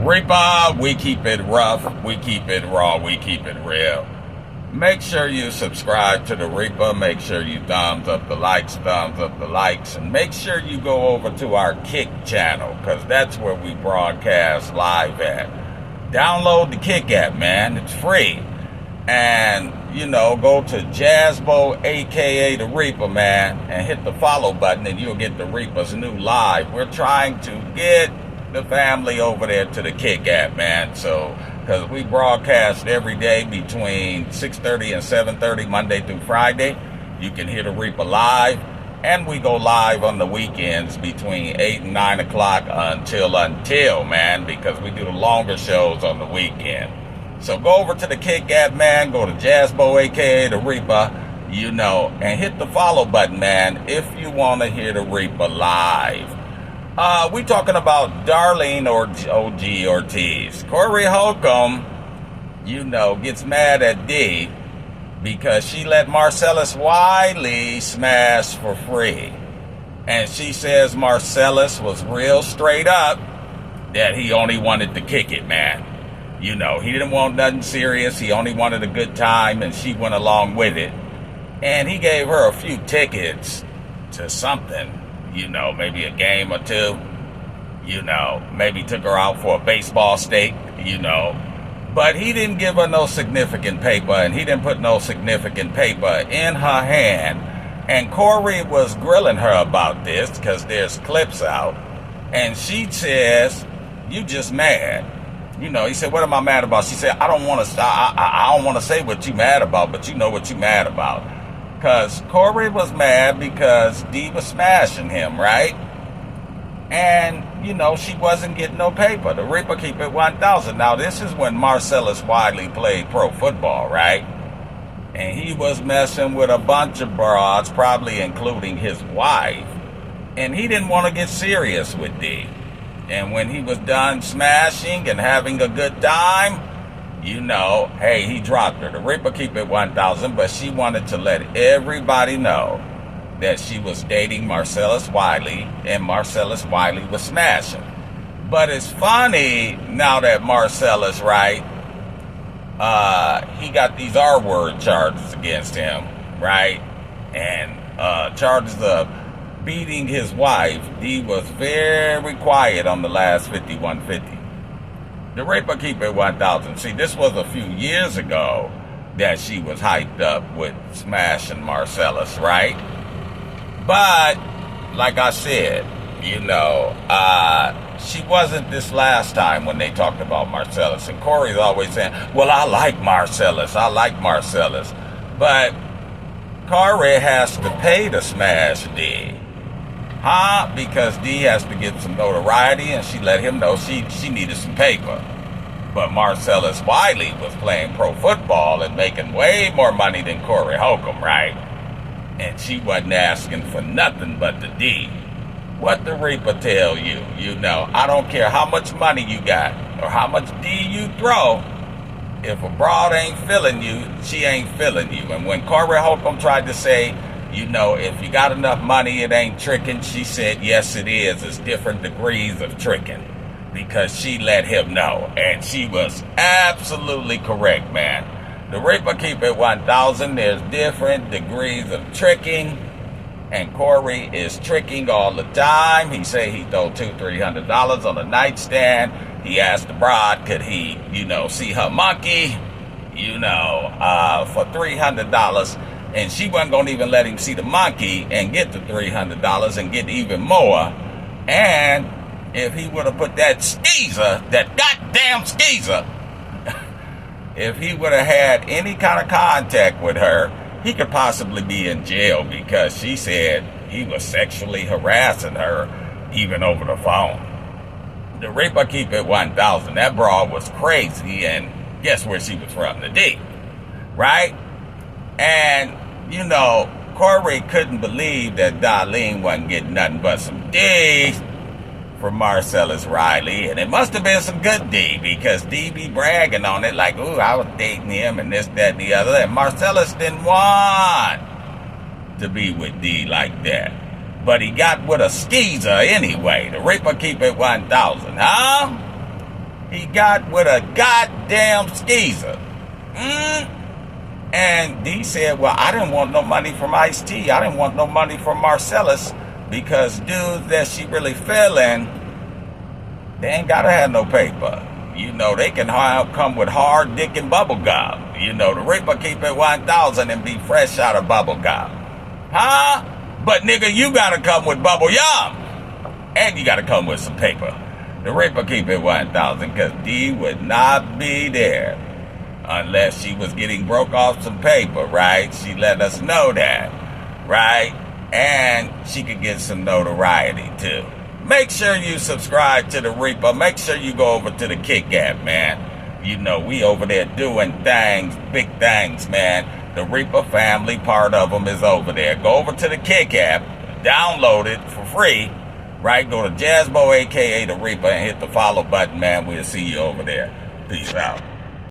Reaper, we keep it rough, we keep it raw, we keep it real. Make sure you subscribe to the Reaper. Make sure you thumbs up the likes, and make sure you go over to our Kick channel, because that's where we broadcast live at. Download the Kick app, man. It's free. And, go to Jazzbo, a.k.a. the Reaper, man, and hit the follow button, and you'll get the Reaper's new live. We're trying to get the family over there to the Kick app, man. So, because we broadcast every day between 6:30 and 7:30, Monday through Friday. You can hear the Reaper live, and we go live on the weekends between 8 and 9 o'clock until, man, because we do the longer shows on the weekend. So go over to the Kick app, man. Go to Jazzbo, a.k.a. the Reaper, and hit the follow button, man, if you want to hear the Reaper live. We talking about Darlene or OG Ortiz. Corey Holcomb, gets mad at D because she let Marcellus Wiley smash for free. And she says Marcellus was real straight up that he only wanted to kick it, man. He didn't want nothing serious. He only wanted a good time, and she went along with it. And he gave her a few tickets to something. Maybe a game or two, maybe took her out for a baseball stake, but he didn't give her no significant paper, and he didn't put no significant paper in her hand. And Corey was grilling her about this because there's clips out, and she says, "You just mad." He said, "What am I mad about?" She said, "I don't want to stop. I don't want to say what you mad about, but you know what you mad about." Because Corey was mad because D was smashing him, right? And, she wasn't getting no paper. The Reaper keep it 1,000. Now, this is when Marcellus Wiley played pro football, right? And he was messing with a bunch of broads, probably including his wife. And he didn't want to get serious with D. And when he was done smashing and having a good time, hey, he dropped her. The Reaper keep it 1,000, but she wanted to let everybody know that she was dating Marcellus Wiley, and Marcellus Wiley was smashing. But it's funny now that Marcellus, right, he got these R-word charges against him, right, and charges of beating his wife. He was very quiet on the last 5150. The Reaper keep it 1,000. See, this was a few years ago that she was hyped up with smashing Marcellus, right? But, like I said, she wasn't this last time when they talked about Marcellus. And Corey's always saying, well, I like Marcellus. But Corey has to pay to smash D. Because D has to get some notoriety, and she let him know she needed some paper. But Marcellus Wiley was playing pro football and making way more money than Corey Holcomb, right? And she wasn't asking for nothing but the D. What the Reaper tell you, I don't care how much money you got or how much D you throw. If a broad ain't feeling you, she ain't feeling you. And when Corey Holcomb tried to say, if you got enough money, it ain't tricking, she said, yes, it is. It's different degrees of tricking, because she let him know. And she was absolutely correct, man. The Reaper keep it 1,000. There's different degrees of tricking, and Corey is tricking all the time. He said he threw $200-300 on the nightstand. He asked the bride, could he, see her monkey, for $300. And she wasn't going to even let him see the monkey and get the $300 and get even more. And if he would have put that goddamn skeezer, if he would have had any kind of contact with her, he could possibly be in jail, because she said he was sexually harassing her, even over the phone. The Reaper keep it 1,000. That broad was crazy, and guess where she was from? The D, right? And, Corey couldn't believe that Darlene wasn't getting nothing but some D from Marcellus Wiley. And it must have been some good D, because D be bragging on it like, ooh, I was dating him and this, that, and the other. And Marcellus didn't want to be with D like that. But he got with a skeezer anyway. The Reaper keep it 1,000, huh? he got with a goddamn skeezer. And D said, well, I didn't want no money from Ice-T. I didn't want no money from Marcellus because dudes that she really feeling, they ain't got to have no paper. You know, they can come with hard dick and bubble gum. You know, the Reaper keep it 1,000 and be fresh out of bubble gum. Huh? But nigga, you got to come with bubble yum. And you got to come with some paper. The Reaper keep it 1,000 because D would not be there unless she was getting broke off some paper, right? She let us know that, right? And she could get some notoriety too. Make sure you subscribe to the Reaper. Make sure you go over to the Kick app, man. You know, we over there doing things, big things, man. The Reaper family, part of them is over there. Go over to the Kick app, download it for free, right? Go to Jazzbo, aka the Reaper, and hit the follow button, man. We'll see you over there. Peace out.